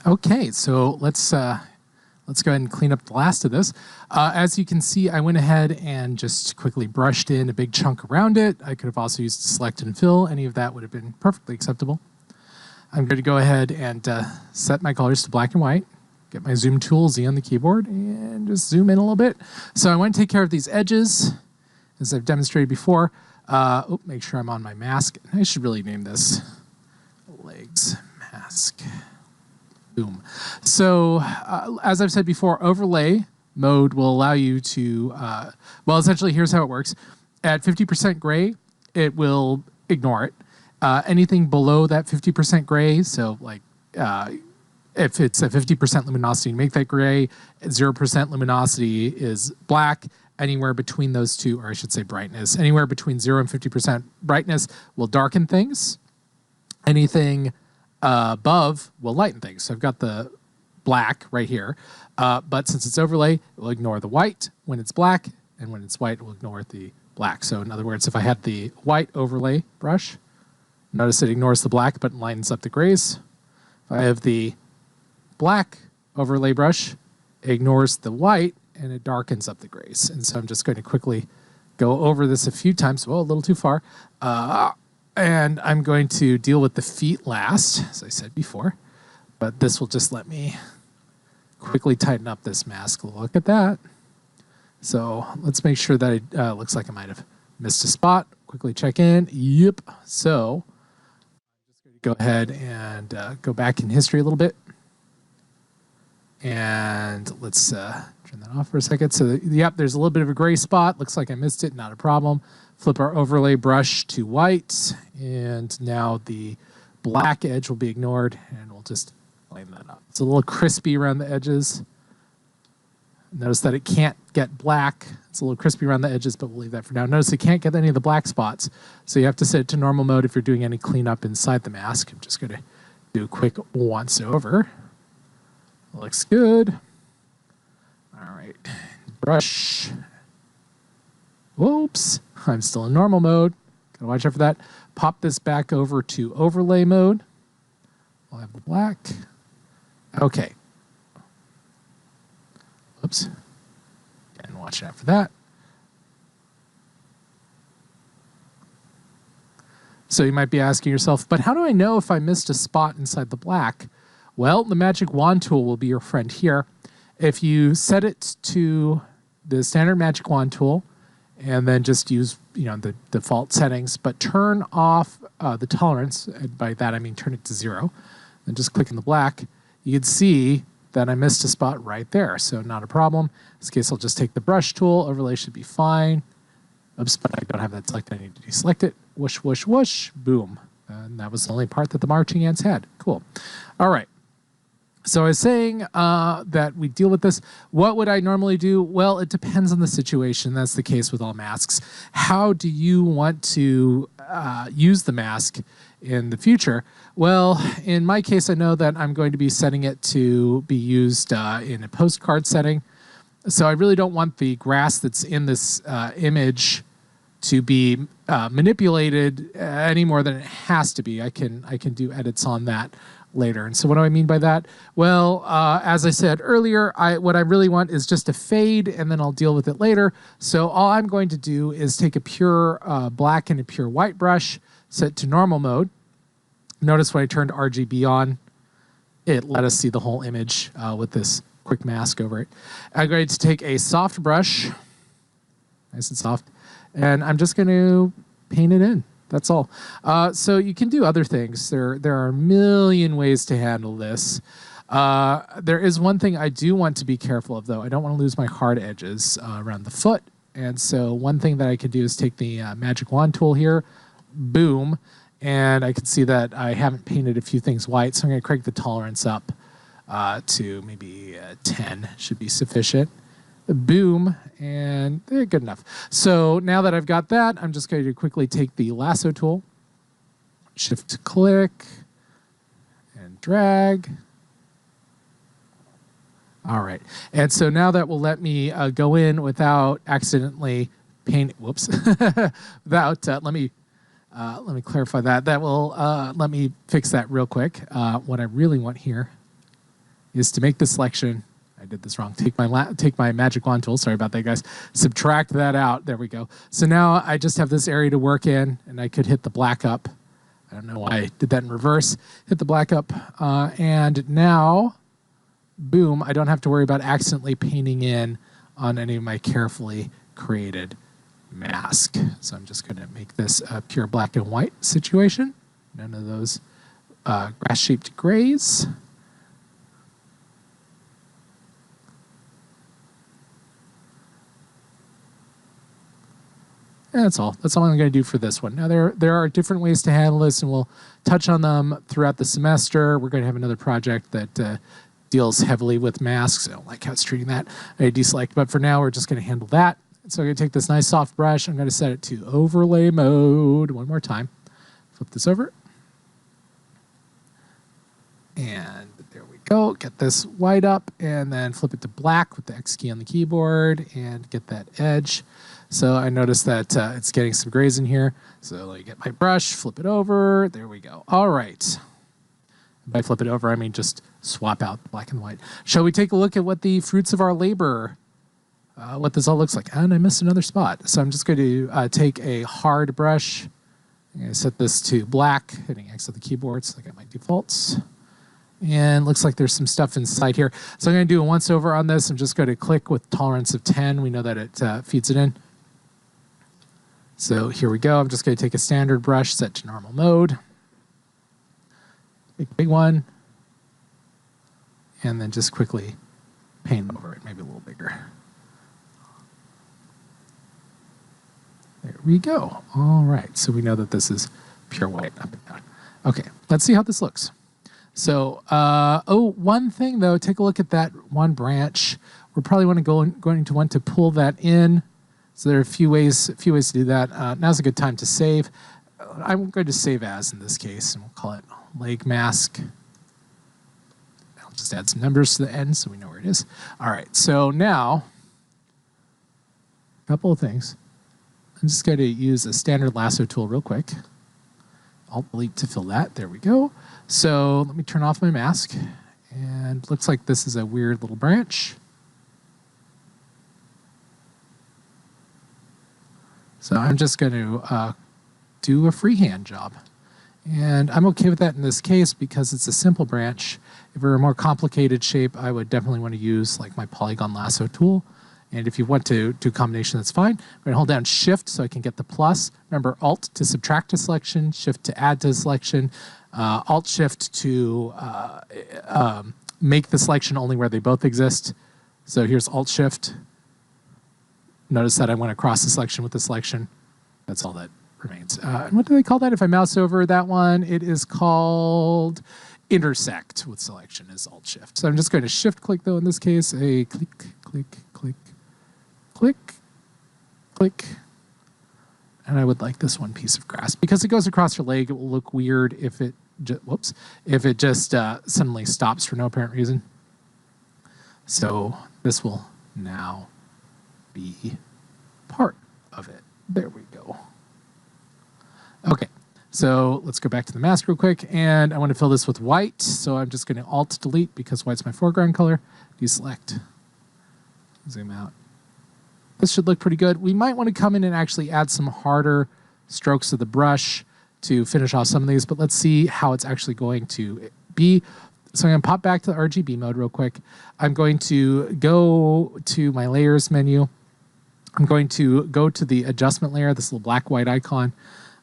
Okay, so let's go ahead and clean up the last of this. As you can see, I went ahead and just quickly brushed in a big chunk around it. I could have also used select and fill. Any of that would have been perfectly acceptable. I'm going to go ahead and set my colors to black and white, get my zoom tool Z on the keyboard, and just zoom in a little bit. So I want to take care of these edges, as I've demonstrated before. Make sure I'm on my mask. I should really name this legs mask. Boom. So as I've said before, overlay mode will allow you to, well, essentially here's how it works. At 50% gray, it will ignore it. Anything below that 50% gray, so like if it's a 50% luminosity, make that gray, 0% luminosity is black. Anywhere between those two, or I should say brightness, anywhere between 0 and 50% brightness will darken things. Anything above will lighten things. So I've got the black right here, but since it's overlay, it will ignore the white when it's black, and when it's white, it will ignore the black. So in other words, if I had the white overlay brush, notice it ignores the black but lightens up the grays. If I have the black overlay brush, it ignores the white and it darkens up the grays. And so I'm just going to quickly go over this a few times. Well, a little too far. And I'm going to deal with the feet last, as I said before. But this will just let me quickly tighten up this mask. Look at that. So let's make sure that it looks like I might have missed a spot. Quickly check in. Yep. So I'm just going to go ahead and go back in history a little bit. And let's turn that off for a second. So, yep, there's a little bit of a gray spot. Looks like I missed it. Not a problem. Flip our overlay brush to white. And now the black edge will be ignored. And we'll just lighten that up. It's a little crispy around the edges. Notice that it can't get black. It's a little crispy around the edges, but we'll leave that for now. Notice it can't get any of the black spots. So you have to set it to normal mode if you're doing any cleanup inside the mask. I'm just going to do a quick once over. Looks good. All right, brush. Whoops, I'm still in normal mode. Gotta watch out for that. Pop this back over to overlay mode. We'll have the black. Okay. Whoops. And watch out for that. So you might be asking yourself, but how do I know if I missed a spot inside the black? Well, the magic wand tool will be your friend here. If you set it to the standard magic wand tool and then just use the default settings, but turn off the tolerance, and by that I mean turn it to 0, and just click in the black, you can see that I missed a spot right there. So not a problem. In this case, I'll just take the brush tool. Overlay should be fine. Oops, but I don't have that selected. I need to deselect it. Whoosh, whoosh, whoosh. Boom. And that was the only part that the marching ants had. Cool. All right. So I was saying that we deal with this. What would I normally do? Well, it depends on the situation. That's the case with all masks. How do you want to use the mask in the future? Well, in my case, I know that I'm going to be setting it to be used in a postcard setting. So I really don't want the grass that's in this image to be manipulated any more than it has to be. I can do edits on that later. And so what do I mean by that? Well, as I said earlier, what I really want is just a fade, and then I'll deal with it later. So all I'm going to do is take a pure black and a pure white brush, set to normal mode. Notice when I turned RGB on, it let us see the whole image with this quick mask over it. I'm going to take a soft brush, nice and soft, and I'm just going to paint it in. That's all. So you can do other things. There are a million ways to handle this. There is one thing I do want to be careful of, though. I don't want to lose my hard edges around the foot. And so one thing that I could do is take the magic wand tool here, boom, and I can see that I haven't painted a few things white, so I'm going to crank the tolerance up to maybe 10 should be sufficient. Boom, and good enough. So now that I've got that, I'm just going to quickly take the lasso tool, shift click, and drag. All right, and so now that will let me go in without accidentally paint. Whoops, without let me clarify that. That will let me fix that real quick. What I really want here is to make the selection. I did this wrong. Take my magic wand tool. Sorry about that, guys. Subtract that out. There we go. So now I just have this area to work in, and I could hit the black up. I don't know why I did that in reverse. Hit the black up, and now, boom, I don't have to worry about accidentally painting in on any of my carefully created mask. So I'm just going to make this a pure black and white situation. None of those grass-shaped grays. And that's all. That's all I'm going to do for this one. Now, there are different ways to handle this, and we'll touch on them throughout the semester. We're going to have another project that deals heavily with masks. I don't like how it's treating that. I deselect, but for now, we're just going to handle that. So I'm going to take this nice soft brush. I'm going to set it to overlay mode one more time. Flip this over. And there we go. Get this white up, and then flip it to black with the X key on the keyboard, and get that edge. So I noticed that it's getting some grays in here. So I get my brush, flip it over. There we go. All right. By flip it over, I mean just swap out black and white. Shall we take a look at what the fruits of our labor, what this all looks like? And I missed another spot. So I'm just going to take a hard brush. I'm going to set this to black, hitting X on the keyboard so I got my defaults. And looks like there's some stuff inside here. So I'm going to do a once over on this. I'm just going to click with tolerance of 10. We know that it feeds it in. So here we go. I'm just going to take a standard brush, set to normal mode. Make a big one. And then just quickly paint over it, maybe a little bigger. There we go. All right. So we know that this is pure white up and down. Okay, let's see how this looks. So, one thing though, take a look at that one branch. We're probably going to want to pull that in. So there are a few ways to do that. Now's a good time to save. I'm going to save as in this case, and we'll call it leg mask. I'll just add some numbers to the end so we know where it is. All right, so now, a couple of things. I'm just going to use a standard lasso tool real quick. Alt-delete to fill that. There we go. So let me turn off my mask. And looks like this is a weird little branch. So I'm just going to do a freehand job. And I'm okay with that in this case because it's a simple branch. If it were a more complicated shape, I would definitely want to use like my polygon lasso tool. And if you want to do a combination, that's fine. I'm going to hold down Shift so I can get the plus. Remember, Alt to subtract a selection, Shift to add to a selection, Alt-Shift to make the selection only where they both exist. So here's Alt-Shift. Notice that I went across the selection with the selection. That's all that remains. And what do they call that? If I mouse over that one, it is called intersect with selection is Alt-Shift. So I'm just going to Shift-click, though, in this case, a click, click, click, click, click. And I would like this one piece of grass. Because it goes across your leg, it will look weird if it, just suddenly stops for no apparent reason. So this will now be part of it. There we go. Okay, so let's go back to the mask real quick, and I want to fill this with white, so I'm just going to Alt-Delete because white's my foreground color. Deselect. Zoom out. This should look pretty good. We might want to come in and actually add some harder strokes of the brush to finish off some of these, but let's see how it's actually going to be. So I'm going to pop back to the RGB mode real quick. I'm going to go to my layers menu. I'm going to go to the adjustment layer, this little black-white icon.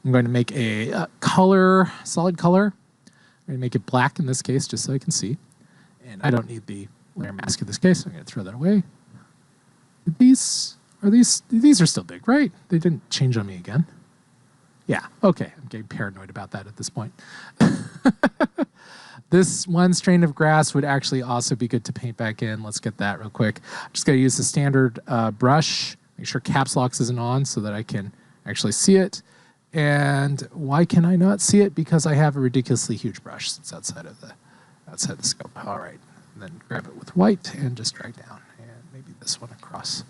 I'm going to make a color, solid color. I'm going to make it black in this case, just so I can see. And I don't need the layer mask in this case, so I'm going to throw that away. These are still big, right? They didn't change on me again. Yeah, okay. I'm getting paranoid about that at this point. This one strain of grass would actually also be good to paint back in. Let's get that real quick. I'm just going to use the standard brush. Make sure caps locks isn't on so that I can actually see it. And why can I not see it? Because I have a ridiculously huge brush that's outside of the scope. All right. And then grab it with white and just drag down. And maybe this one across.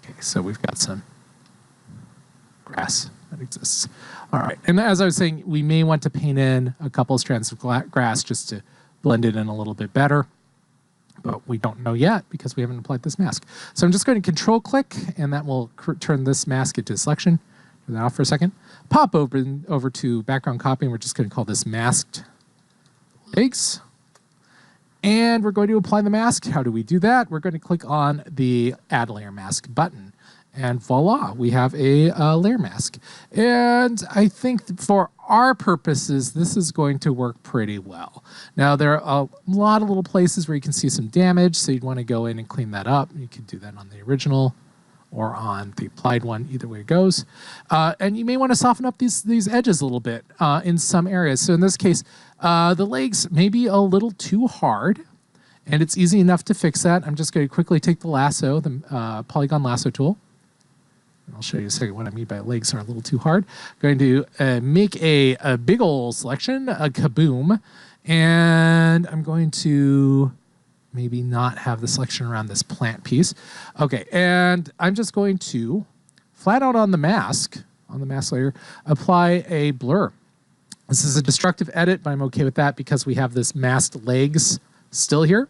Okay, so we've got some grass that exists. All right, and as I was saying, we may want to paint in a couple of strands of grass just to blend it in a little bit better, but we don't know yet because we haven't applied this mask. So I'm just going to control click, and that will turn this mask into a selection. Turn that off for a second. Pop over to background copy, and we're just going to call this masked legs. And we're going to apply the mask. How do we do that? We're going to click on the Add Layer Mask button. And voila, we have a layer mask. And I think for our purposes, this is going to work pretty well. Now, there are a lot of little places where you can see some damage, so you'd want to go in and clean that up. You can do that on the original or on the applied one, either way it goes. And you may want to soften up these edges a little bit in some areas. So in this case, the legs may be a little too hard, and it's easy enough to fix that. I'm just going to quickly take the lasso, the polygon lasso tool. And I'll show you a second what I mean by legs are a little too hard. I'm going to make a big old selection, a kaboom, and I'm going to maybe not have the selection around this plant piece. Okay, and I'm just going to, flat out on the mask layer, apply a blur. This is a destructive edit, but I'm okay with that because we have this masked legs still here.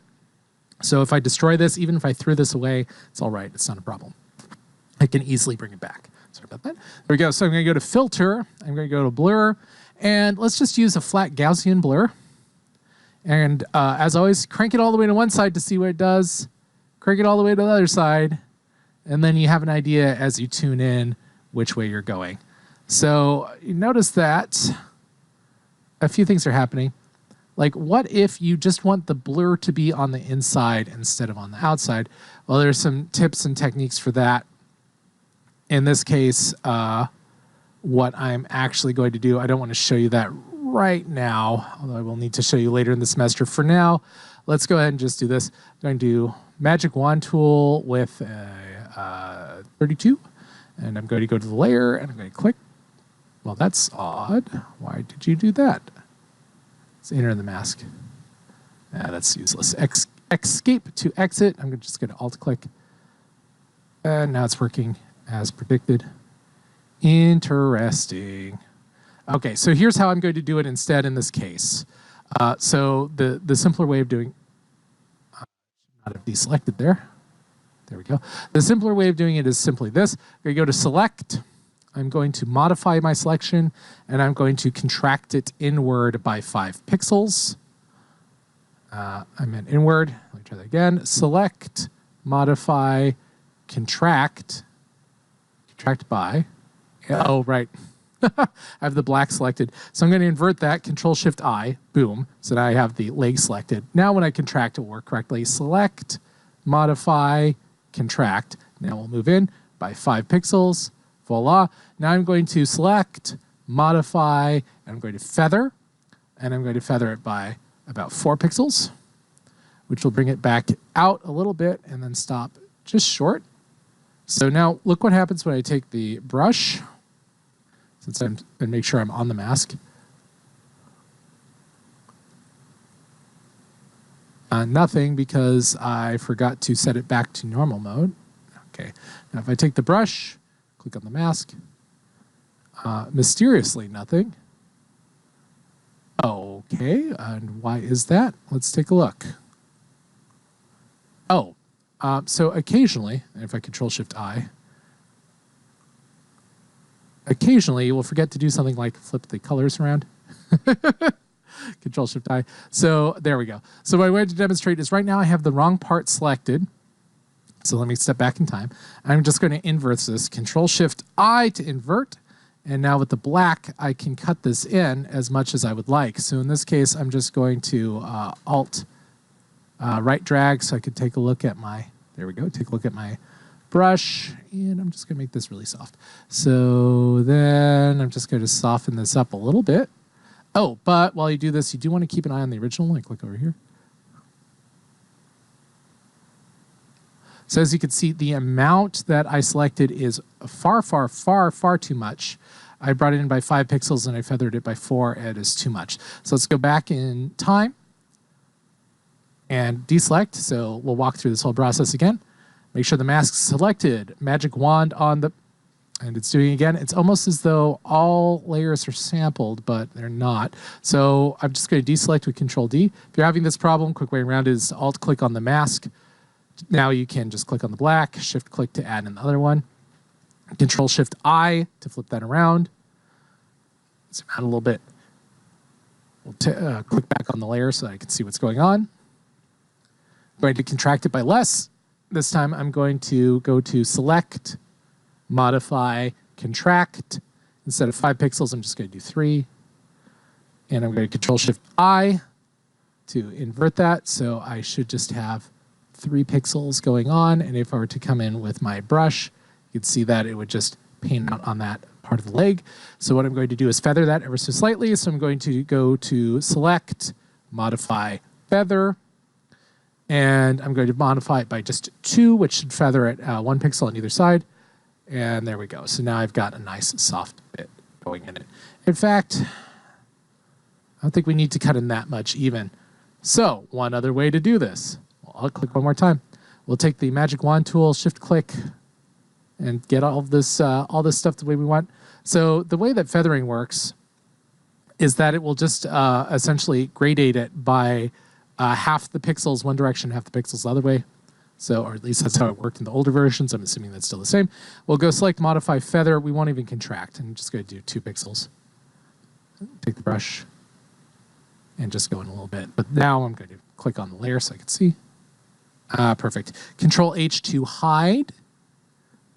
So if I destroy this, even if I threw this away, it's all right, it's not a problem. I can easily bring it back. Sorry about that. There we go. So I'm going to go to Filter. I'm going to go to Blur. And let's just use a flat Gaussian blur. And as always, crank it all the way to one side to see what it does. Crank it all the way to the other side. And then you have an idea as you tune in which way you're going. So you notice that a few things are happening. Like, what if you just want the blur to be on the inside instead of on the outside? Well, there's some tips and techniques for that. In this case, what I'm actually going to do, I don't want to show you that right now, although I will need to show you later in the semester. For now, let's go ahead and just do this. I'm going to do Magic Wand tool with a 32, and I'm going to go to the layer, and I'm going to click. Well, that's odd. Why did you do that? Let's enter the mask. That's useless. Escape to exit. I'm just going to alt-click. And now it's working as predicted. Interesting. Okay, so here's how I'm going to do it instead in this case. So the simpler way of doing, not have deselected there. There we go. The simpler way of doing it is simply this. I'm going to go to select. I'm going to modify my selection, and I'm going to contract it inward by 5 pixels. I meant inward. Let me try that again. Select, modify, contract by. Oh, right. I have the black selected. So I'm going to invert that, Control-Shift-I, boom. So now I have the leg selected. Now when I contract, it will work correctly. Select, modify, contract. Now we'll move in by 5 pixels. Voila. Now I'm going to select, modify, and I'm going to feather. And I'm going to feather it by about 4 pixels, which will bring it back out a little bit and then stop just short. So now look what happens when I take the brush, since I'm going to make sure I'm on the mask. Nothing, because I forgot to set it back to normal mode. Okay, now if I take the brush, click on the mask, mysteriously nothing. Okay, and why is that? Let's take a look. Oh, so occasionally, if I Control-Shift-I, occasionally you will forget to do something like flip the colors around. Control-Shift-I. So there we go. So what I wanted to demonstrate is right now I have the wrong part selected. So let me step back in time. I'm just going to invert this. Control-Shift-I to invert. And now with the black, I can cut this in as much as I would like. So in this case, I'm just going to Alt right drag so I could take a look at my, there we go, take a look at my brush. And I'm just going to make this really soft. So then I'm just going to soften this up a little bit. Oh, but while you do this, you do want to keep an eye on the original. Let me click over here. So as you can see, the amount that I selected is far, far, far, far too much. I brought it in by 5 pixels and I feathered it by 4. It is too much. So let's go back in time and deselect. So we'll walk through this whole process again. Make sure the mask's selected. Magic wand on the And it's doing it again. It's almost as though all layers are sampled, but they're not. So I'm just going to deselect with Control D. If you're having this problem, quick way around is Alt click on the mask. Now you can just click on the black, Shift click to add another one. Control Shift I to flip that around. Zoom out a little bit. We'll click back on the layer so that I can see what's going on. I'm going to contract it by less. This time I'm going to go to Select, Modify, Contract. Instead of 5 pixels, I'm just going to do 3. And I'm going to Control Shift I to invert that. So I should just have 3 pixels going on. And if I were to come in with my brush, you'd see that it would just paint out on that part of the leg. So what I'm going to do is feather that ever so slightly. So I'm going to go to Select, Modify, Feather. And I'm going to modify it by just 2, which should feather it 1 pixel on either side. And there we go. So now I've got a nice soft bit going in it. In fact, I don't think we need to cut in that much even. So one other way to do this. I'll click one more time. We'll take the magic wand tool, shift click, and get all this stuff the way we want. So the way that feathering works is that it will just essentially gradate it by half the pixels one direction, half the pixels the other way. So, or at least that's how it worked in the older versions. I'm assuming that's still the same. We'll go select modify feather. We won't even contract. I'm just going to do 2 pixels. Take the brush and just go in a little bit. But now I'm going to click on the layer so I can see. Perfect. Control H to hide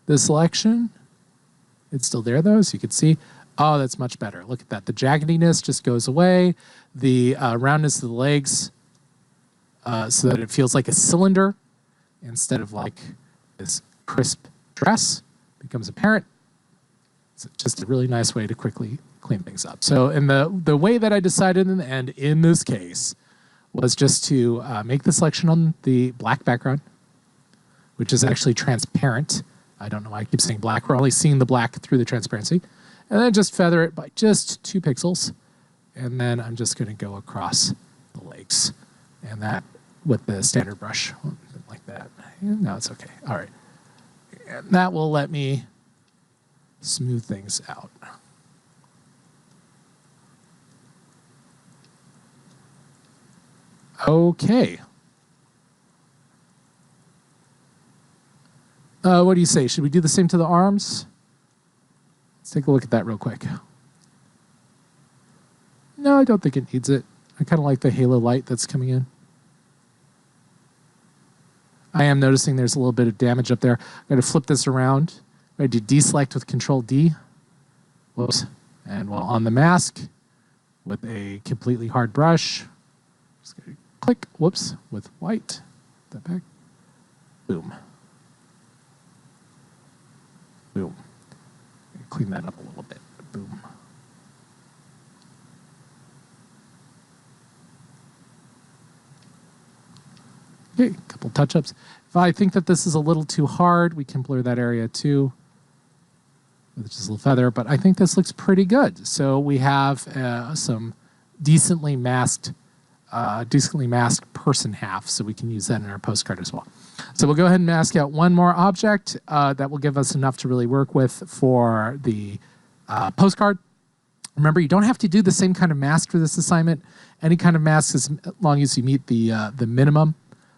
the selection. It's still there though, so you can see. Oh, that's much better. Look at that. The jaggediness just goes away. The roundness of the legs so that it feels like a cylinder instead of like this crisp dress becomes apparent. It's just a really nice way to quickly clean things up. So in the way that I decided in the end in this case was just to make the selection on the black background, which is actually transparent. I don't know why I keep saying black. We're only seeing the black through the transparency. And then just feather it by just 2 pixels. And then I'm just going to go across the legs. And that with the standard brush, like that. No, it's okay. All right. And that will let me smooth things out. Okay. What do you say? Should we do the same to the arms? Let's take a look at that real quick. No, I don't think it needs it. I kind of like the halo light that's coming in. I am noticing there's a little bit of damage up there. I'm going to flip this around. I'm going to deselect with Control D. Whoops. And while on the mask, with a completely hard brush, just going to click, whoops, with white. Put that back. Boom. Boom. Clean that up a little bit. Boom. Okay, a couple touch-ups. If I think that this is a little too hard, we can blur that area too with just a little feather, but I think this looks pretty good. So we have some decently masked person half, so we can use that in our postcard as well. So we'll go ahead and mask out one more object that will give us enough to really work with for the postcard. Remember, you don't have to do the same kind of mask for this assignment. Any kind of mask, as long as you meet the minimum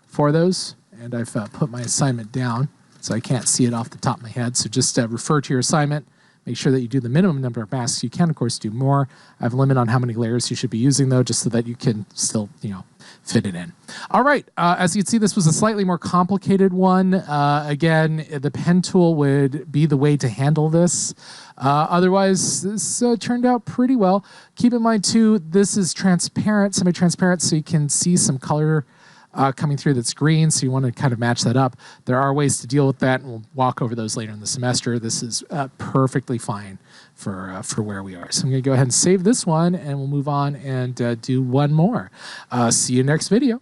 for those. And I've put my assignment down, so I can't see it off the top of my head. So just refer to your assignment. Make sure that you do the minimum number of masks. You can, of course, do more. I have a limit on how many layers you should be using, though, just so that you can still, fit it in. All right. As you can see, this was a slightly more complicated one. Again, the pen tool would be the way to handle this. Otherwise, this turned out pretty well. Keep in mind, too, this is transparent, semi-transparent, so you can see some color coming through that's green, so you want to kind of match that up. There are ways to deal with that, and we'll walk over those later in the semester. This is perfectly fine for where we are. So I'm going to go ahead and save this one, and we'll move on and do one more. See you next video.